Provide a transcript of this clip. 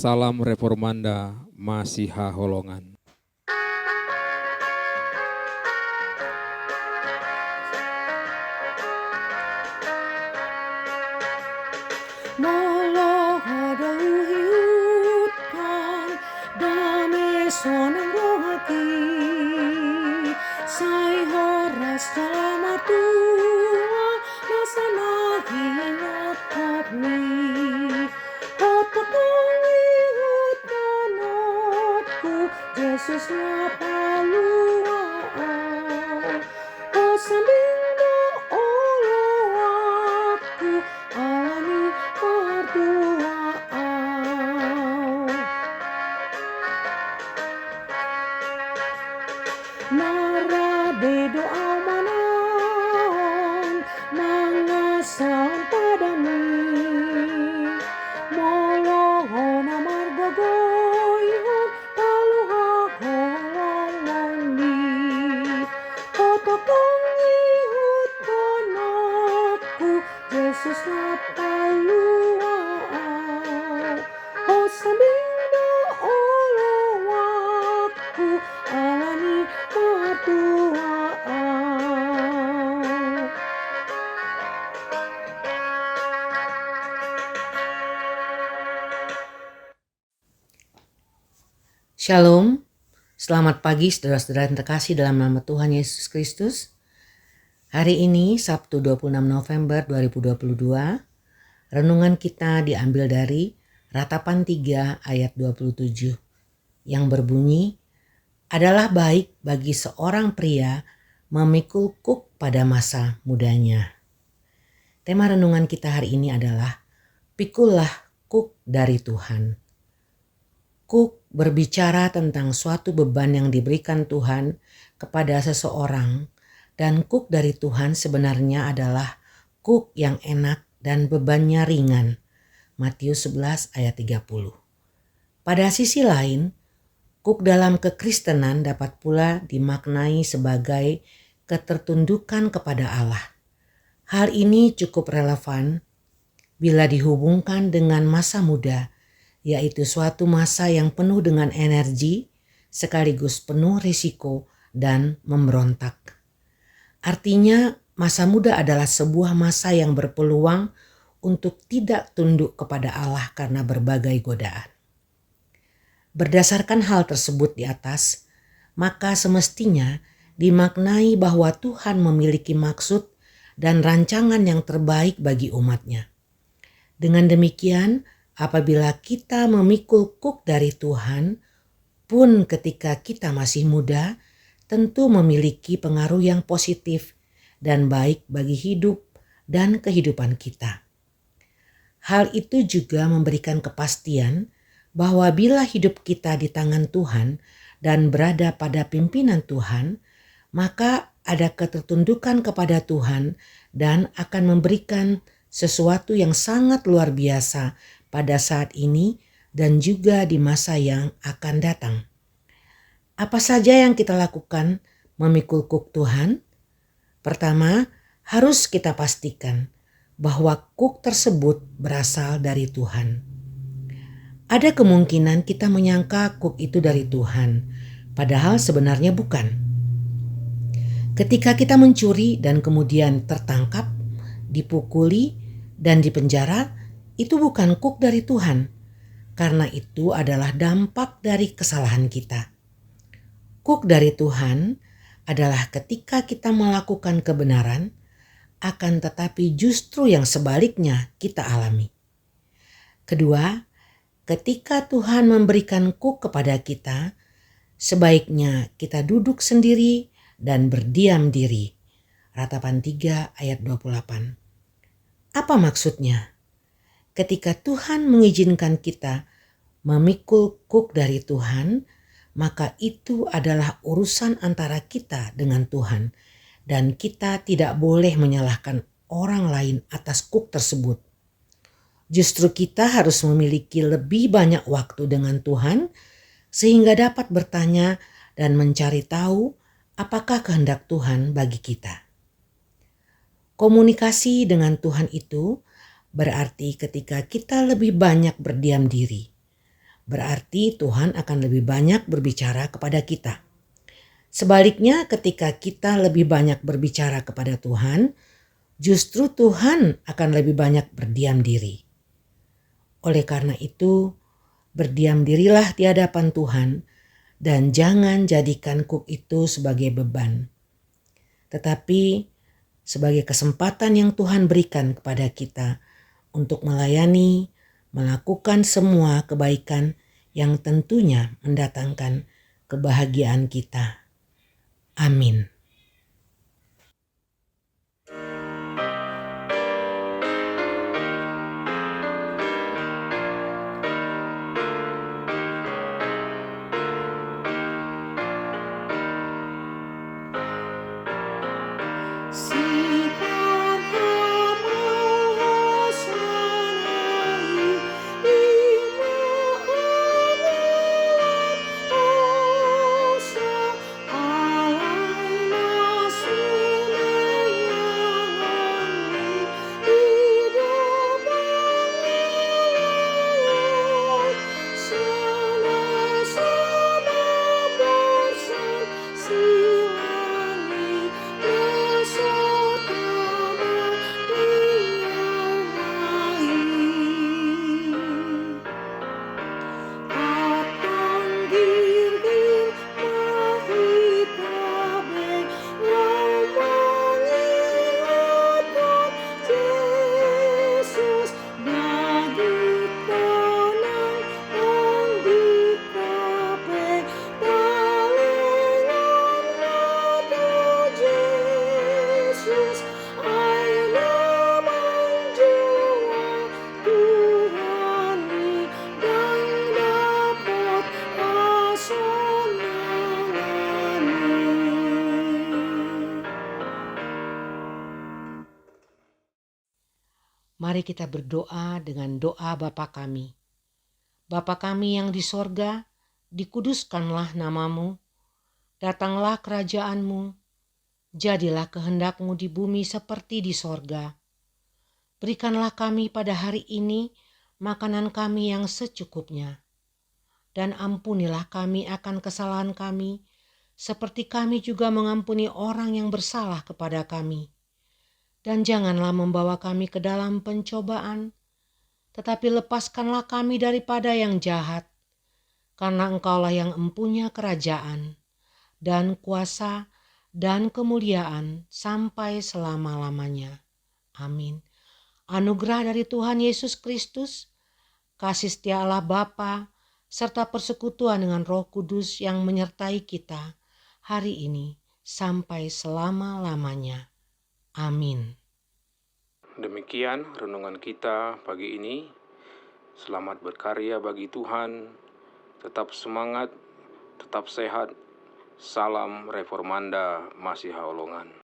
Salam Reformanda Masiha Holongan. Yesusnya paluau, oh sambil aku alami perdoaan. Narabe doa manon mangasam padamu, molongon amar gogoyhon paluha holongoni, otokong ihut konakku Yesus na paluau, oh sambil aku alami perdoaan. Shalom, selamat pagi saudara-saudara yang terkasih dalam nama Tuhan Yesus Kristus. Hari ini Sabtu 26 November 2022, renungan kita diambil dari Ratapan 3 ayat 27 yang berbunyi, adalah baik bagi seorang pria memikul kuk pada masa mudanya. Tema renungan kita hari ini adalah pikullah kuk dari Tuhan. Kuk berbicara tentang suatu beban yang diberikan Tuhan kepada seseorang, dan kuk dari Tuhan sebenarnya adalah kuk yang enak dan bebannya ringan. Matius 11 ayat 30. Pada sisi lain, kuk dalam kekristenan dapat pula dimaknai sebagai ketertundukan kepada Allah. Hal ini cukup relevan bila dihubungkan dengan masa muda, yaitu suatu masa yang penuh dengan energi sekaligus penuh risiko dan memberontak. Artinya masa muda adalah sebuah masa yang berpeluang untuk tidak tunduk kepada Allah karena berbagai godaan. Berdasarkan hal tersebut di atas, maka semestinya dimaknai bahwa Tuhan memiliki maksud dan rancangan yang terbaik bagi umatnya. Dengan demikian, apabila kita memikul kuk dari Tuhan, pun ketika kita masih muda, tentu memiliki pengaruh yang positif dan baik bagi hidup dan kehidupan kita. Hal itu juga memberikan kepastian bahwa bila hidup kita di tangan Tuhan dan berada pada pimpinan Tuhan, maka ada ketertundukan kepada Tuhan dan akan memberikan sesuatu yang sangat luar biasa pada saat ini dan juga di masa yang akan datang. Apa saja yang kita lakukan memikul kuk Tuhan? Pertama, harus kita pastikan bahwa kuk tersebut berasal dari Tuhan. Ada kemungkinan kita menyangka kuk itu dari Tuhan, padahal sebenarnya bukan. Ketika kita mencuri dan kemudian tertangkap, dipukuli dan dipenjara, itu bukan kuk dari Tuhan, karena itu adalah dampak dari kesalahan kita. Kuk dari Tuhan adalah ketika kita melakukan kebenaran, akan tetapi justru yang sebaliknya kita alami. Kedua, ketika Tuhan memberikan kuk kepada kita, sebaiknya kita duduk sendiri dan berdiam diri. Ratapan 3 ayat 28. Apa maksudnya? Ketika Tuhan mengizinkan kita memikul kuk dari Tuhan, maka itu adalah urusan antara kita dengan Tuhan, dan kita tidak boleh menyalahkan orang lain atas kuk tersebut. Justru kita harus memiliki lebih banyak waktu dengan Tuhan sehingga dapat bertanya dan mencari tahu apakah kehendak Tuhan bagi kita. Komunikasi dengan Tuhan itu berarti ketika kita lebih banyak berdiam diri, berarti Tuhan akan lebih banyak berbicara kepada kita. Sebaliknya, ketika kita lebih banyak berbicara kepada Tuhan, justru Tuhan akan lebih banyak berdiam diri. Oleh karena itu, berdiam dirilah di hadapan Tuhan dan jangan jadikan kuk itu sebagai beban, tetapi sebagai kesempatan yang Tuhan berikan kepada kita untuk melayani, melakukan semua kebaikan yang tentunya mendatangkan kebahagiaan kita. Amin. Mari kita berdoa dengan doa Bapa kami. Bapa kami yang di sorga, dikuduskanlah namamu, datanglah kerajaanmu, jadilah kehendakmu di bumi seperti di sorga. Berikanlah kami pada hari ini makanan kami yang secukupnya, dan ampunilah kami akan kesalahan kami, seperti kami juga mengampuni orang yang bersalah kepada kami. Dan janganlah membawa kami ke dalam pencobaan, tetapi lepaskanlah kami daripada yang jahat, karena Engkaulah yang empunya kerajaan, dan kuasa, dan kemuliaan sampai selama-lamanya. Amin. Anugerah dari Tuhan Yesus Kristus, kasih setia Allah Bapa, serta persekutuan dengan Roh Kudus yang menyertai kita hari ini sampai selama-lamanya. Amin. Demikian renungan kita pagi ini. Selamat berkarya bagi Tuhan. Tetap semangat, tetap sehat. Salam Reformanda Masiha Holongan.